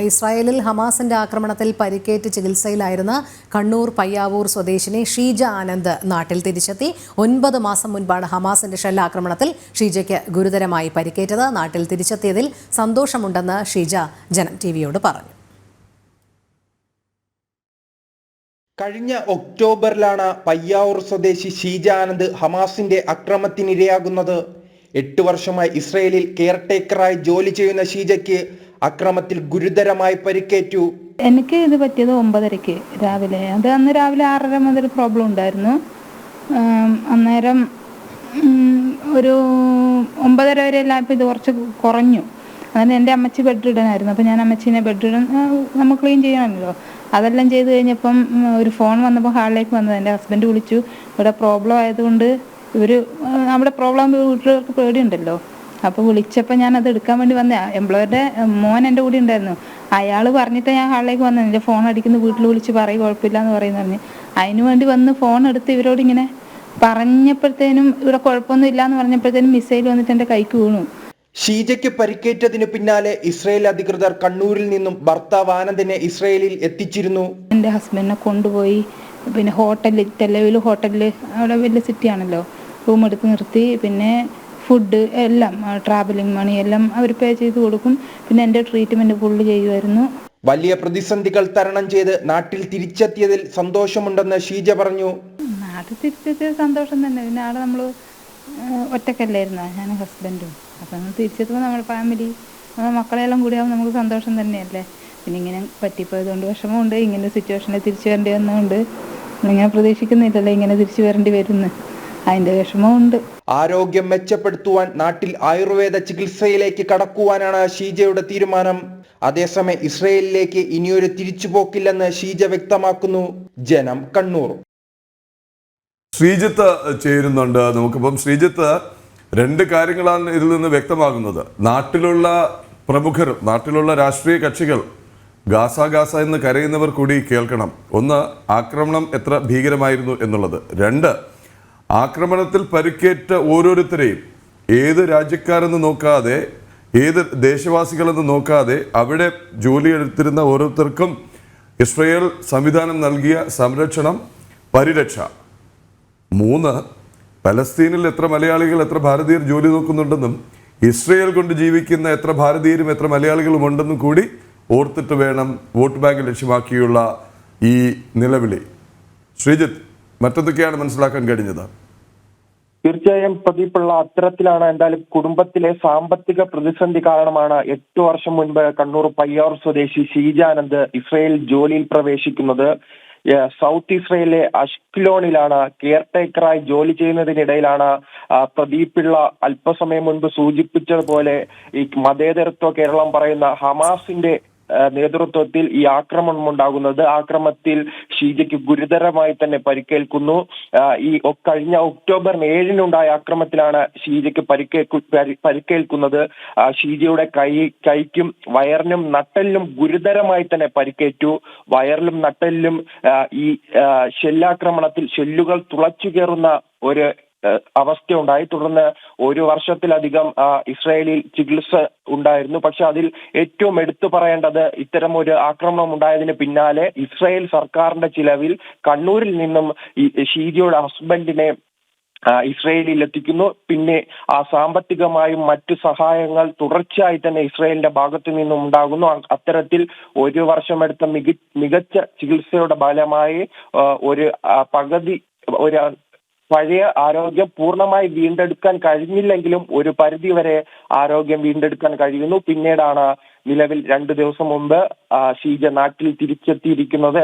ഇസ്രായേലിൽ ഹമാസിന്റെ ആക്രമണത്തിൽ പരിക്കേറ്റ് ചികിത്സയിലായിരുന്ന കണ്ണൂർ പയ്യാവൂർ സ്വദേശിനി ഷീജ ആനന്ദ് നാട്ടിൽ തിരിച്ചെത്തി. 9 മാസം മുൻപാണ് ഹമാസിന്റെ ഷെല്ലാക്രമണത്തിൽ ഷീജയ്ക്ക് ഗുരുതരമായി പരിക്കേറ്റത്. നാട്ടിൽ തിരിച്ചെത്തിയതിൽ സന്തോഷമുണ്ടെന്ന് ഷീജ ജനം ടിവിയോട് പറഞ്ഞു. കഴിഞ്ഞ ഒക്ടോബറിലാണ് പയ്യാവൂർ സ്വദേശി ഷീജ ആനന്ദ് ഹമാസിന്റെ അക്രമത്തിനിരയാകുന്നത്. 8 വർഷമായി ഇസ്രായേലിൽ കെയർടേക്കറായി ജോലി ചെയ്യുന്ന ഷീജയ്ക്ക് അക്രമത്തിൽ ഗുരുതരമായി പരിക്കേറ്റു. എനിക്ക് ഇത് പറ്റിയത് 9:30 രാവിലെ. അന്ന് രാവിലെ 6:30 മുതൽ പ്രോബ്ലം ഉണ്ടായിരുന്നു. അന്നേരം ഒരു 9:30 വരെ എല്ലാപ്പോൾ ഇത് കുറച്ച് കുറഞ്ഞു. അങ്ങനെ എൻ്റെ അമ്മച്ചി ബെഡ്റിഡനായിരുന്നു. അപ്പോൾ ഞാൻ അമ്മച്ചീനെ ബെഡ്റിഡൻ നമ്മൾ ക്ലീൻ ചെയ്യണമല്ലോ. അതെല്ലാം ചെയ്ത് കഴിഞ്ഞപ്പം ഒരു ഫോൺ വന്നപ്പോൾ ഹാളിലേക്ക് വന്നത്. എൻ്റെ ഹസ്ബൻഡ് വിളിച്ചു, ഇവിടെ പ്രോബ്ലം ആയതുകൊണ്ട് അവിടെ പ്രോബ്ലം വീട്ടിലേക്ക് പേടിയുണ്ടല്ലോ. അപ്പോൾ വിളിച്ചപ്പോൾ ഞാൻ അത് എടുക്കാൻ വേണ്ടി വന്നേ. എംപ്ലോയറുടെ മോൻ എൻ്റെ കൂടെ ഉണ്ടായിരുന്നു. അയാൾ പറഞ്ഞിട്ട് ഞാൻ ഹാളിലേക്ക് വന്നത്. എൻ്റെ ഫോൺ അടിക്കുന്നു, വീട്ടിൽ വിളിച്ച് പറയും കുഴപ്പമില്ല എന്ന് പറഞ്ഞ് അതിന് വേണ്ടി വന്ന് ഫോൺ എടുത്ത് ഇവരോട് ഇങ്ങനെ പറഞ്ഞപ്പോഴത്തേനും ഇവിടെ കുഴപ്പമൊന്നും ഇല്ല എന്ന് പറഞ്ഞപ്പോഴത്തേനും മിസൈൽ വന്നിട്ട് എൻ്റെ കൈക്ക് വീണു. ഷീജയ്ക്ക് പരിക്കേറ്റതിന് പിന്നാലെ ഇസ്രായേൽ അധികൃതർ കണ്ണൂരിൽ നിന്നും ഭർത്താവ് ആനന്ദിനെ ഇസ്രായേലിൽ എത്തിച്ചിരുന്നു. എൻ്റെ ഹസ്ബൻഡിനെ കൊണ്ടുപോയി പിന്നെ ഹോട്ടലിൽ, ടെലവിൽ ഹോട്ടലിൽ, അവിടെ വലിയ സിറ്റിയാണല്ലോ, റൂം എടുത്ത് നിർത്തി. പിന്നെ ഫുഡ് എല്ലാം, ട്രാവലിംഗ് മണി എല്ലാം അവർ പേ ചെയ്ത് കൊടുക്കും. പിന്നെ എൻ്റെ ട്രീറ്റ്മെൻറ്റ് ഫുള്ള് ചെയ്യുമായിരുന്നു. വലിയ പ്രതിസന്ധികൾ തരണം ചെയ്ത് നാട്ടിൽ തിരിച്ചെത്തിയതിൽ സന്തോഷമുണ്ടെന്ന് ഷീജ പറഞ്ഞു. നാട്ടിൽ തിരിച്ചെത്തിയത് സന്തോഷം തന്നെ. പിന്നെ ആടെ നമ്മൾ ഒറ്റക്കല്ലായിരുന്നു, ഞാനും ഹസ്ബൻഡും. അപ്പം തിരിച്ചെത്തുമ്പോൾ നമ്മുടെ ഫാമിലി, നമ്മുടെ മക്കളെല്ലാം കൂടിയാകുമ്പോൾ നമുക്ക് സന്തോഷം തന്നെയല്ലേ. പിന്നെ ഇങ്ങനെ പറ്റിപ്പോയതുകൊണ്ട് വിഷമമുണ്ട്. ഇങ്ങനെ സിറ്റുവേഷനിൽ തിരിച്ചു വരേണ്ടി വന്നതുകൊണ്ട് ഇങ്ങനെ പ്രതീക്ഷിക്കുന്നില്ലല്ലോ ഇങ്ങനെ തിരിച്ചു വരേണ്ടി വരുന്നു. അതിൻ്റെ വിഷമമുണ്ട്. ആരോഗ്യം മെച്ചപ്പെടുത്തുവാൻ നാട്ടിൽ ആയുർവേദ ചികിത്സയിലേക്ക് കടക്കുവാനാണ് ഷീജയുടെ തീരുമാനം. അതേസമയം ഇസ്രായേലിലേക്ക് ഇനിയൊരു തിരിച്ചുപോക്കില്ലെന്ന് ഷീജ വ്യക്തമാക്കുന്നു. ജനം, കണ്ണൂർ. ശ്രീജിത്ത് ചേരുന്നുണ്ട് നമുക്കിപ്പം. ശ്രീജിത്ത്, 2 കാര്യങ്ങളാണ് ഇതിൽ നിന്ന് വ്യക്തമാകുന്നത്. നാട്ടിലുള്ള പ്രമുഖർ, നാട്ടിലുള്ള രാഷ്ട്രീയ കക്ഷികൾ ഗാസ എന്ന് കരയുന്നവർ കൂടി കേൾക്കണം. ഒന്ന്, ആക്രമണം എത്ര ഭീകരമായിരുന്നു എന്നുള്ളത്. 2, ആക്രമണത്തിൽ പരിക്കേറ്റ ഓരോരുത്തരെയും ഏത് രാജ്യക്കാരെന്ന് നോക്കാതെ, ഏത് ദേശവാസികളെന്ന് നോക്കാതെ അവിടെ ജോലിയെടുത്തിരുന്ന ഓരോരുത്തർക്കും ഇസ്രായേൽ സംവിധാനം നൽകിയ സംരക്ഷണം, പരിരക്ഷ. 3, പലസ്തീനിൽ എത്ര മലയാളികൾ, എത്ര ഭാരതീയർ ജോലി നോക്കുന്നുണ്ടെന്നും ഇസ്രായേൽ കൊണ്ട് ജീവിക്കുന്ന എത്ര ഭാരതീയരും എത്ര മലയാളികളും ഉണ്ടെന്നും കൂടി ഓർത്തിട്ട് വേണം വോട്ട് ബാങ്ക് ലക്ഷ്യമാക്കിയുള്ള ഈ നിലവിളി. ശ്രീജിത്ത്, മറ്റെന്തൊക്കെയാണ് മനസ്സിലാക്കാൻ കഴിഞ്ഞത്? തീർച്ചയായും പ്രദീപുള്ള അത്തരത്തിലാണ്. എന്തായാലും കുടുംബത്തിലെ സാമ്പത്തിക പ്രതിസന്ധി കാരണമാണ് 8 വർഷം മുൻപ് കണ്ണൂർ പയ്യാവൂർ സ്വദേശി ഷീജ ആനന്ദ് ഇസ്രായേൽ ജോലിയിൽ പ്രവേശിക്കുന്നത്. സൗത്ത് ഇസ്രായേലിലെ അഷ്കലോണിലാണ് കെയർടേക്കറായി ജോലി ചെയ്യുന്നതിനിടയിലാണ് പ്രദീപിള്ള അല്പസമയം മുൻപ് സൂചിപ്പിച്ചതുപോലെ ഈ മതേതരത്വ കേരളം പറയുന്ന ഹമാസിന്റെ നേതൃത്വത്തിൽ ഈ ആക്രമണം ഉണ്ടാകുന്നത്. ആക്രമണത്തിൽ ഷീജയ്ക്ക് ഗുരുതരമായി തന്നെ പരിക്കേൽക്കുന്നു. ഈ കഴിഞ്ഞ ഒക്ടോബർ 7-നുണ്ടായ ആക്രമണത്തിലാണ് ഷീജയ്ക്ക് പരിക്കേൽക്കുന്നത്. ഷീജയുടെ കൈക്കും വയറിനും നട്ടെല്ലിനും ഗുരുതരമായി തന്നെ പരിക്കേറ്റു. വയറിലും നട്ടെല്ലിലും ഈ ഷെല്ലാക്രമണത്തിൽ ഷെല്ലുകൾ തുളച്ചു കയറുന്ന ഒരു അവസ്ഥയുണ്ടായി. തുടർന്ന് 1 വർഷത്തിലധികം ഇസ്രായേലിൽ ചികിത്സ ഉണ്ടായിരുന്നു. പക്ഷെ അതിൽ ഏറ്റവും എടുത്തു പറയേണ്ടത്, ഇത്തരം ഒരു ആക്രമണം ഉണ്ടായതിന് പിന്നാലെ ഇസ്രായേൽ സർക്കാരിന്റെ ചിലവിൽ കണ്ണൂരിൽ നിന്നും ഈ ഷീജയുടെ ഹസ്ബൻഡിനെ ഇസ്രായേലിൽ എത്തിക്കുന്നു. പിന്നെ സാമ്പത്തികമായും മറ്റു സഹായങ്ങൾ തുടർച്ചയായി തന്നെ ഇസ്രായേലിന്റെ ഭാഗത്തു നിന്നും ഉണ്ടാകുന്നു. അത്തരത്തിൽ 1 വർഷമെടുത്ത മികച്ച ചികിത്സയുടെ ഫലമായി ഒരു പഴയ ആരോഗ്യം പൂർണ്ണമായി വീണ്ടെടുക്കാൻ കഴിഞ്ഞില്ലെങ്കിലും ഒരു പരിധി വരെ ആരോഗ്യം വീണ്ടെടുക്കാൻ കഴിയുന്നു. പിന്നീടാണ് നിലവിൽ 2 ദിവസം മുമ്പ് ഷീജ നാട്ടിൽ തിരിച്ചെത്തിയിരിക്കുന്നത്.